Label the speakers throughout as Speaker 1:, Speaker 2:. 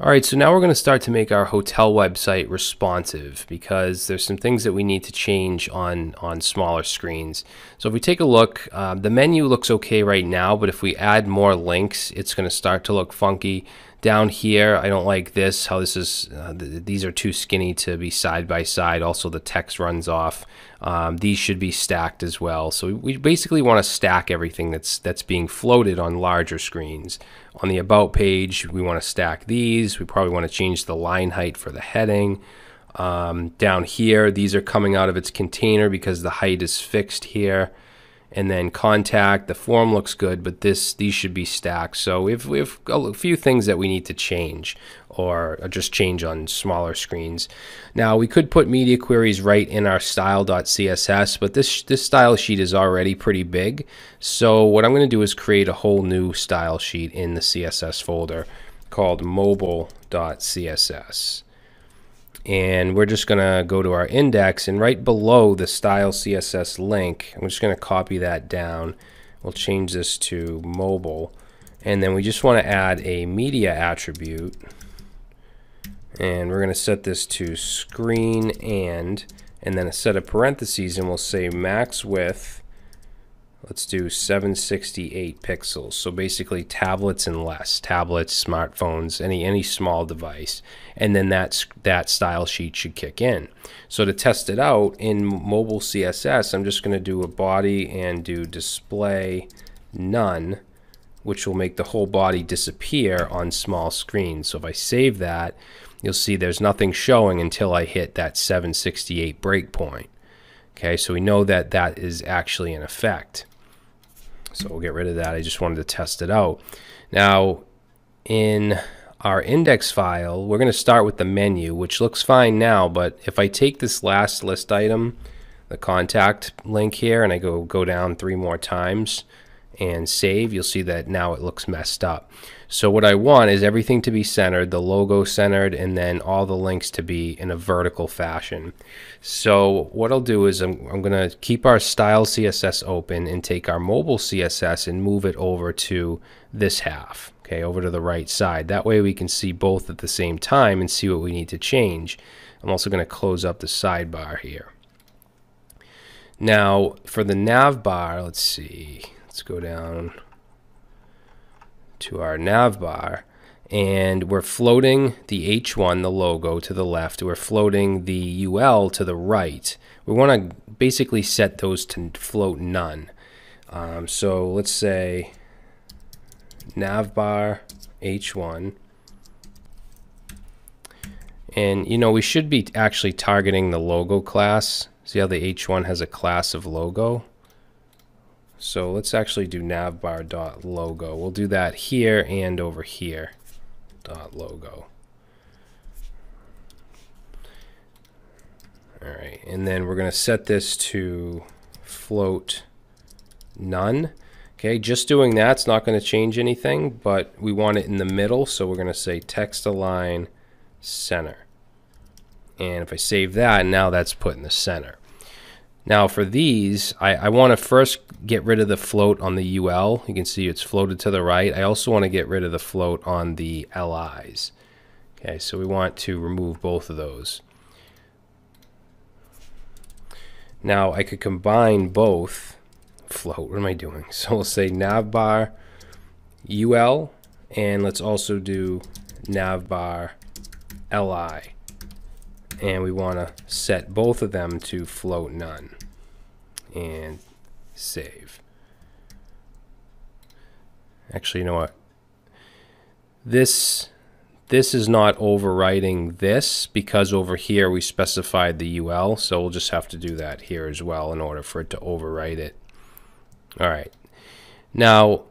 Speaker 1: All right, so now we're going to start to make our hotel website responsive because there's some things that we need to change on smaller screens. So if we take a look, the menu looks okay right now, but if we add more links, it's going to start to look funky. Down here, I don't like this, how this is, these are too skinny to be side by side. Also, the text runs off. These should be stacked as well. So we basically want to stack everything that's being floated on larger screens. On the About page, we want to stack these. We probably want to change the line height for the heading. Down here, these are coming out of its container because the height is fixed here. And then contact, the form looks good, but these should be stacked. So we have a few things that we need to change or just change on smaller screens. Now we could put media queries right in our style.css, but this style sheet is already pretty big. So what I'm going to do is create a whole new style sheet in the CSS folder called mobile.css. And we're just going to go to our index, and right below the style CSS link, I'm just going to copy that down. We'll change this to mobile, and then we just want to add a media attribute, and we're going to set this to screen and then a set of parentheses, and we'll say max width. Let's do 768 pixels. So basically tablets and less. Tablets, smartphones, any small device. And then that style sheet should kick in. So to test it out in mobile CSS, I'm just going to do a body and do display none, which will make the whole body disappear on small screens. So if I save that, you'll see there's nothing showing until I hit that 768 breakpoint. Okay, so we know that that is actually in effect. So we'll get rid of that. I just wanted to test it out. Now, in our index file, we're going to start with the menu, which looks fine now, but if I take this last list item, the contact link here, and I go down 3 more times and save, you'll see that now it looks messed up. So what I want is everything to be centered, the logo centered, and then all the links to be in a vertical fashion. So what I'll do is I'm going to keep our style CSS open and take our mobile CSS and move it over to this half, okay, over to the right side. That way we can see both at the same time and see what we need to change. I'm also going to close up the sidebar here. Now for the nav bar, let's see, let's go down to our nav bar, and we're floating the H1, the logo, to the left. We're floating the UL to the right. We want to basically set those to float none. So let's say navbar H1, and you know we should be actually targeting the logo class. See how the H1 has a class of logo? So let's actually do navbar.logo. We'll do that here and over here. .logo. All right, and then we're going to set this to float none. Okay, just doing that's not going to change anything, but we want it in the middle, so we're going to say text align center. And if I save that, now that's put in the center. Now for these, I want to first get rid of the float on the UL. You can see it's floated to the right. I also want to get rid of the float on the LIs. Okay, so we want to remove both of those. Now I could combine both float. What am I doing? So we'll say navbar UL, and let's also do navbar LI. And we want to set both of them to float none and save. Actually, you know what? This is not overwriting this because over here we specified the UL, so we'll just have to do that here as well in order for it to overwrite it. All right. Now,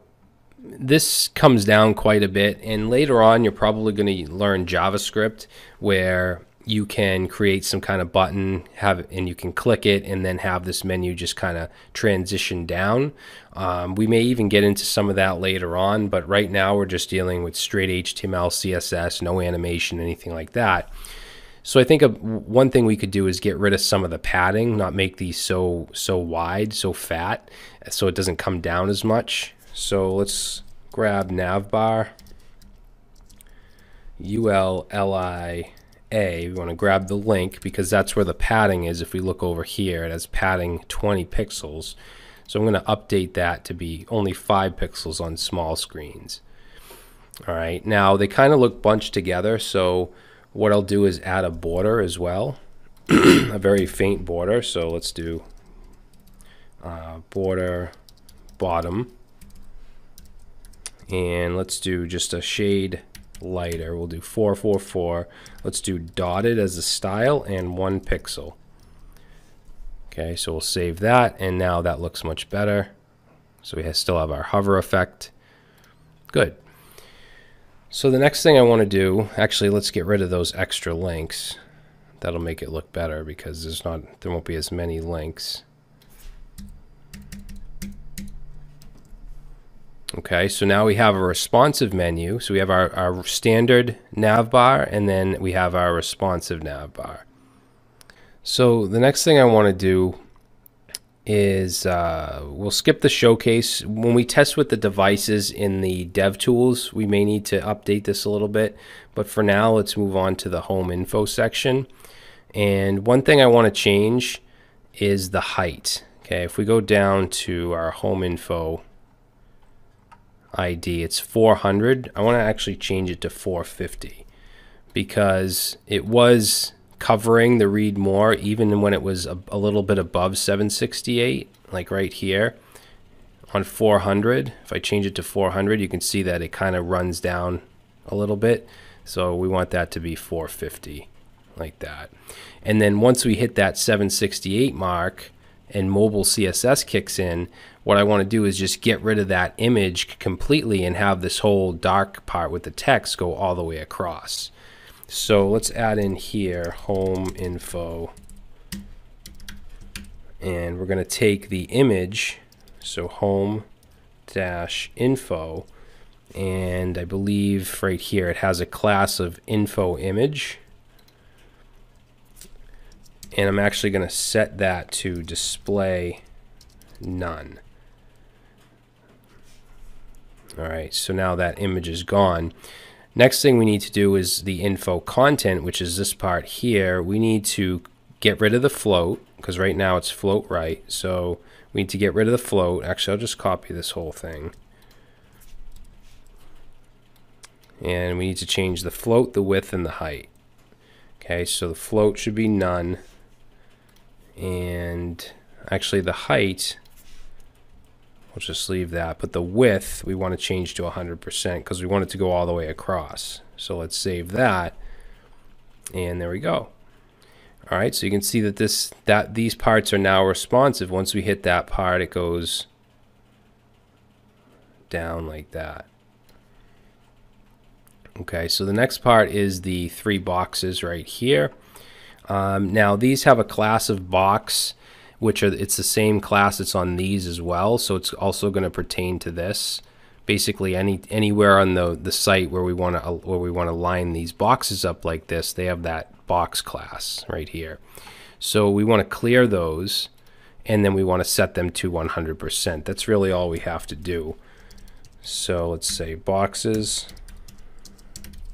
Speaker 1: this comes down quite a bit, and later on you're probably going to learn JavaScript where you can create some kind of button, and you can click it and then have this menu just kind of transition down. We may even get into some of that later on, but right now we're just dealing with straight HTML, CSS, no animation, anything like that. So I think one thing we could do is get rid of some of the padding, not make these so wide, so fat, so it doesn't come down as much. So let's grab navbar ULLIA. We want to grab the link because that's where the padding is. If we look over here, it has padding 20 pixels. So I'm going to update that to be only 5 pixels on small screens. All right, now they kind of look bunched together, so what I'll do is add a border as well, a very faint border. So let's do border bottom, and let's do just a shade lighter. We'll do 444. Let's do dotted as a style and 1 pixel. Okay, so we'll save that, and now that looks much better. So we still have our hover effect. Good. So the next thing I want to do, actually, let's get rid of those extra links. That'll make it look better because there won't be as many links. Okay, so now we have a responsive menu. So we have our standard nav bar, and then we have our responsive nav bar. So the next thing I want to do is we'll skip the showcase. When we test with the devices in the DevTools, we may need to update this a little bit, but for now let's move on to the home info section. And one thing I want to change is the height. Okay, if we go down to our home info ID, it's 400. I want to actually change it to 450 because it was covering the read more even when it was a little bit above 768, like right here on 400. If I change it to 400, you can see that it kind of runs down a little bit. So we want that to be 450, like that. And then once we hit that 768 mark and mobile CSS kicks in, what I want to do is just get rid of that image completely and have this whole dark part with the text go all the way across. So let's add in here home info, and we're going to take the image, so home dash info, and I believe right here it has a class of info image, and I'm actually going to set that to display none. All right, so now that image is gone. Next thing we need to do is the info content, which is this part here. We need to get rid of the float because right now it's float right. So we need to get rid of the float. Actually, I'll just copy this whole thing. And we need to change the float, the width, and the height. Okay, so the float should be none. And actually the height, we'll just leave that, but the width we want to change to 100% because we want it to go all the way across. So let's save that, and there we go. All right, so you can see that these parts are now responsive. Once we hit that part, it goes down like that. Okay, so the next part is the 3 boxes right here. Now these have a class of box, it's the same class that's on these as well, so it's also going to pertain to this. Basically, anywhere on the site where we want to line these boxes up like this, they have that box class right here. So we want to clear those, and then we want to set them to 100%. That's really all we have to do. So let's say boxes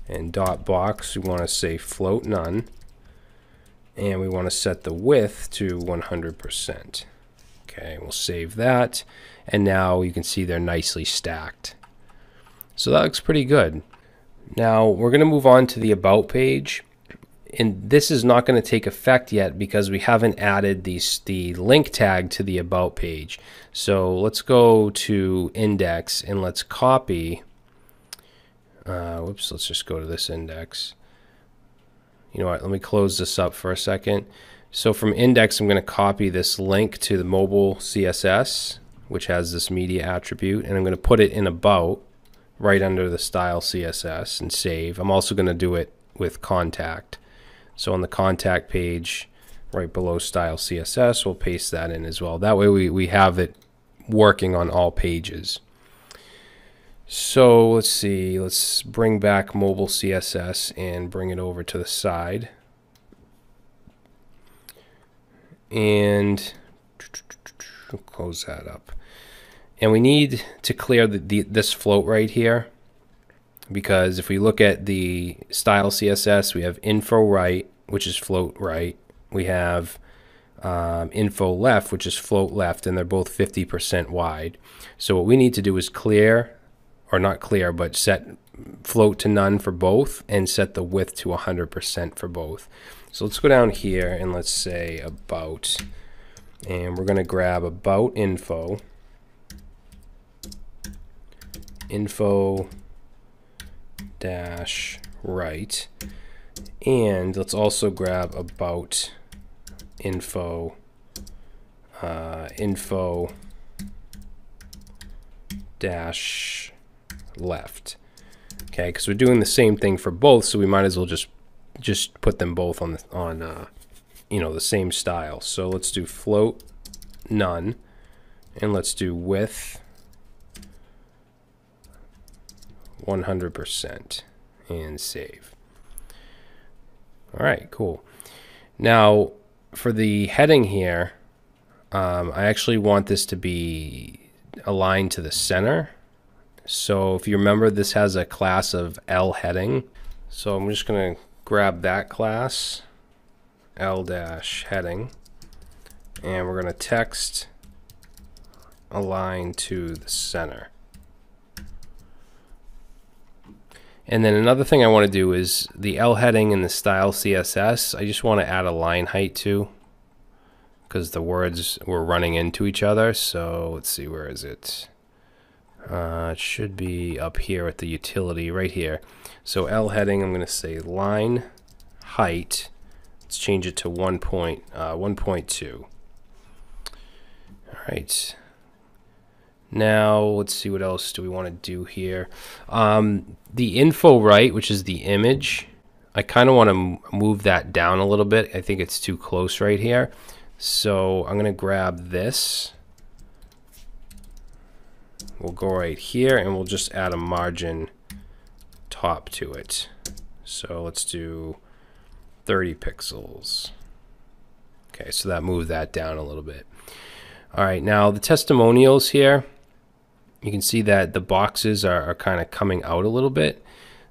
Speaker 1: and dot box. We want to say float none. And we want to set the width to 100%. Okay, we'll save that. And now you can see they're nicely stacked. So that looks pretty good. Now we're going to move on to the About page. And this is not going to take effect yet because we haven't added the link tag to the About page. So let's go to index and let's copy. Let's just go to this index. You know what, let me close this up for a second. So from index, I'm going to copy this link to the mobile CSS, which has this media attribute, and I'm going to put it in About right under the style CSS and save. I'm also going to do it with contact. So on the contact page, right below style CSS, we'll paste that in as well. That way we have it working on all pages. So let's see, let's bring back mobile CSS and bring it over to the side. And close that up. And we need to clear this float right here. because if we look at the style CSS, we have info right, which is float right. We have info left, which is float left, and they're both 50% wide. So what we need to do is clear, or not clear, but set float to none for both and set the width to 100% for both. So let's go down here and let's say about, and we're going to grab about info dash right, and let's also grab about info dash left. Okay, because we're doing the same thing for both, so we might as well just put them both on you know, the same style. So let's do float none, and let's do width 100% and save. All right, cool. Now for the heading here, I actually want this to be aligned to the center. So if you remember, this has a class of L heading. So I'm just going to grab that class, L-heading, and we're going to text align to the center. And then another thing I want to do is the L heading in the style CSS, I just want to add a line height to, because the words were running into each other. So let's see, where is it? It should be up here at the utility right here. So L heading, I'm going to say line height. Let's change it to 1.2. All right. Now let's see, what else do we want to do here? The info right, which is the image, I kind of want to move that down a little bit. I think it's too close right here. So I'm going to grab this. We'll go right here and we'll just add a margin top to it. So let's do 30 pixels. Okay, so that moved that down a little bit. All right, now the testimonials here, you can see that the boxes are kind of coming out a little bit.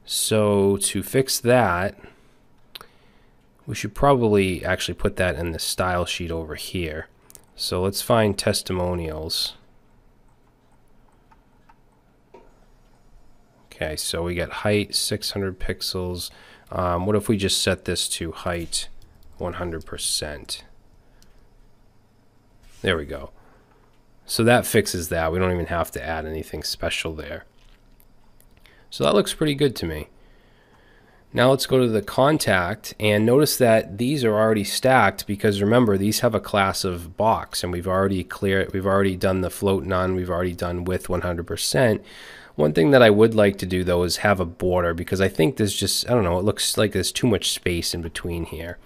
Speaker 1: So to fix that, we should probably actually put that in the style sheet over here. So let's find testimonials. Okay, so we got height 600 pixels. What if we just set this to height 100%? There we go. So that fixes that. We don't even have to add anything special there. So that looks pretty good to me. Now let's go to the contact and notice that these are already stacked, because remember, these have a class of box, and we've already done the float none, we've already done width 100%. One thing that I would like to do though is have a border, because I think there's just, I don't know, it looks like there's too much space in between here.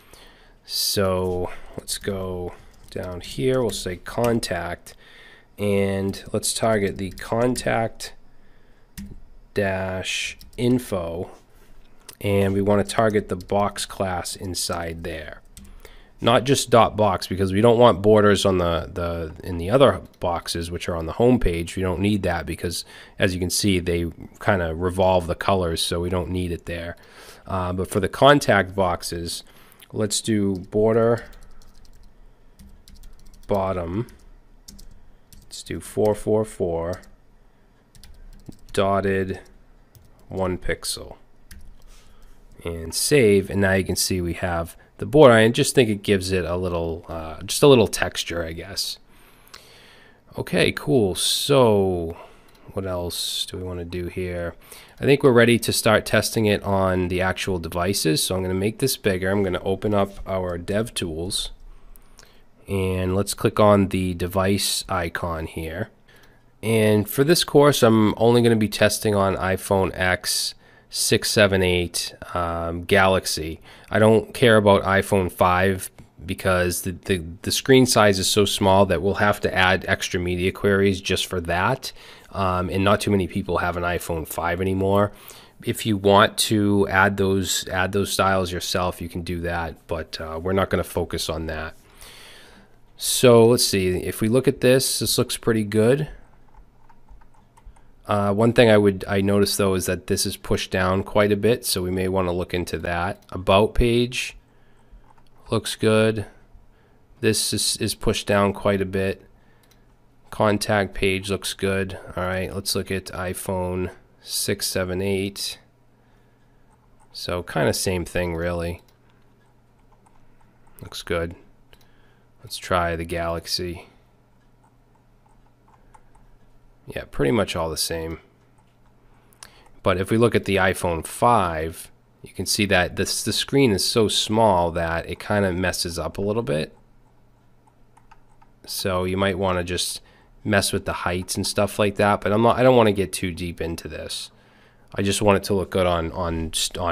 Speaker 1: So let's go down here, we'll say contact, and let's target the contact dash info, and we want to target the box class inside there, not just dot box, because we don't want borders on in the other boxes which are on the home page. We don't need that, because as you can see, they kind of revolve the colors, so we don't need it there. But for the contact boxes, let's do border bottom. Let's do 444 dotted 1 pixel and save. And now you can see we have the border. I just think it gives it a little, just a little texture, I guess. Okay, cool. So what else do we want to do here? I think we're ready to start testing it on the actual devices. So I'm going to make this bigger. I'm going to open up our DevTools, and let's click on the device icon here. And for this course, I'm only going to be testing on iPhone X, 6, 7, 8, Galaxy. I don't care about iPhone 5 because the screen size is so small that we'll have to add extra media queries just for that. And not too many people have an iPhone 5 anymore. If you want to add those styles yourself, you can do that, but we're not going to focus on that. So let's see, if we look at this, this looks pretty good. One thing I noticed though is that this is pushed down quite a bit, so we may want to look into that. About page looks good. This is pushed down quite a bit. Contact page looks good. All right, let's look at iPhone 6, 7, 8. So kind of same thing really. Looks good. Let's try the Galaxy. Yeah, pretty much all the same. But if we look at the iPhone 5, you can see that the screen is so small that it kind of messes up a little bit. So you might want to just mess with the heights and stuff like that. But I don't want to get too deep into this. I just want it to look good on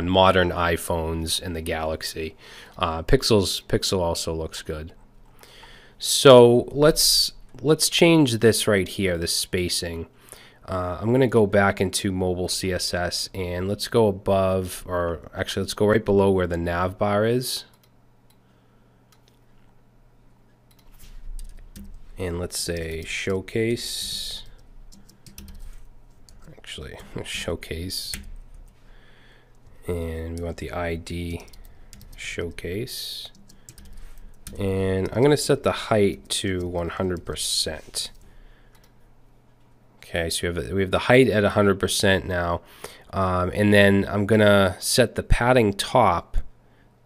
Speaker 1: modern iPhones and the Galaxy. Pixel also looks good. So let's change this right here, this spacing. I'm going to go back into mobile CSS and let's go above, or actually let's go right below where the nav bar is. And let's say showcase. Actually, showcase. And we want the ID showcase. And I'm going to set the height to 100%. Okay, so we have the height at 100% now. And then I'm going to set the padding top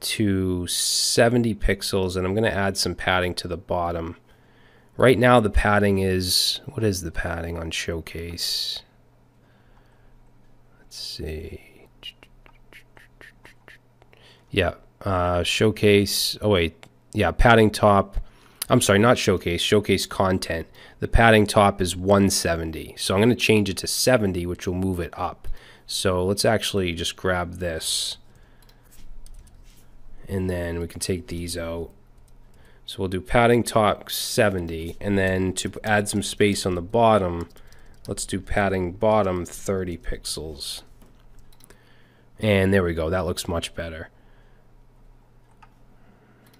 Speaker 1: to 70 pixels, and I'm going to add some padding to the bottom. Right now the padding is, what is the padding on showcase? Let's see. Yeah, showcase, oh wait, yeah, padding top, I'm sorry, not showcase, showcase content. The padding top is 170. So I'm going to change it to 70, which will move it up. So let's actually just grab this. And then we can take these out. So we'll do padding top 70, and then to add some space on the bottom, let's do padding bottom 30 pixels. And there we go, that looks much better.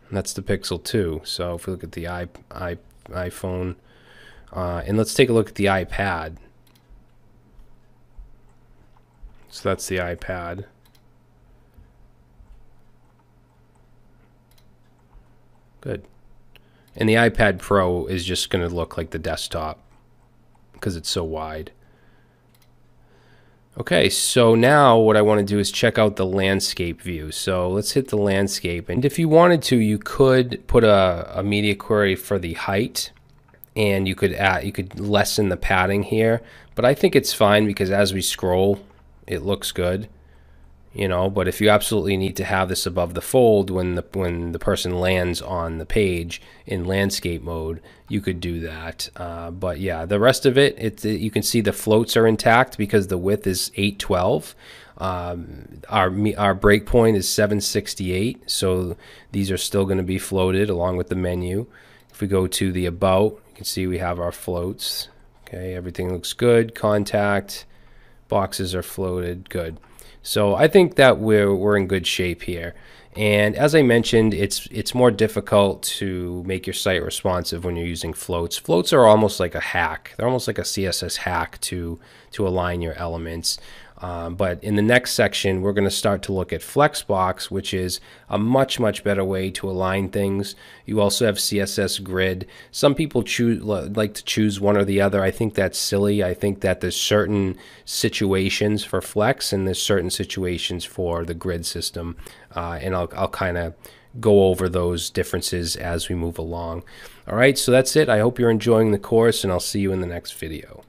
Speaker 1: And that's the Pixel 2. So if we look at the iPhone, and let's take a look at the iPad. So that's the iPad. Good. And the iPad Pro is just going to look like the desktop because it's so wide. Okay, so now what I want to do is check out the landscape view. So let's hit the landscape. And if you wanted to, you could put a media query for the height, and you could lessen the padding here. But I think it's fine because as we scroll, it looks good. You know, but if you absolutely need to have this above the fold when the person lands on the page in landscape mode, you could do that. But yeah, the rest of it, you can see the floats are intact because the width is 812. Our breakpoint is 768, so these are still going to be floated along with the menu. If we go to the about, you can see we have our floats. Okay, everything looks good. Contact boxes are floated, good. So I think that we're in good shape here. And as I mentioned, it's more difficult to make your site responsive when you're using floats. Floats are almost like a hack. They're almost like a CSS hack to align your elements. But in the next section, we're going to start to look at Flexbox, which is a much better way to align things. You also have CSS Grid. Some people like to choose one or the other. I think that's silly. I think that there's certain situations for Flex and there's certain situations for the grid system. And I'll kind of go over those differences as we move along. All right, so that's it. I hope you're enjoying the course, and I'll see you in the next video.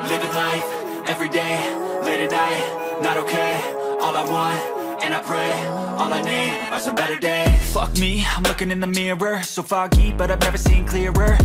Speaker 2: Living life, every day, late at night, not okay. All I want, and I pray, all I need are some better days. Fuck me, I'm looking in the mirror, so foggy, but I've never seen clearer.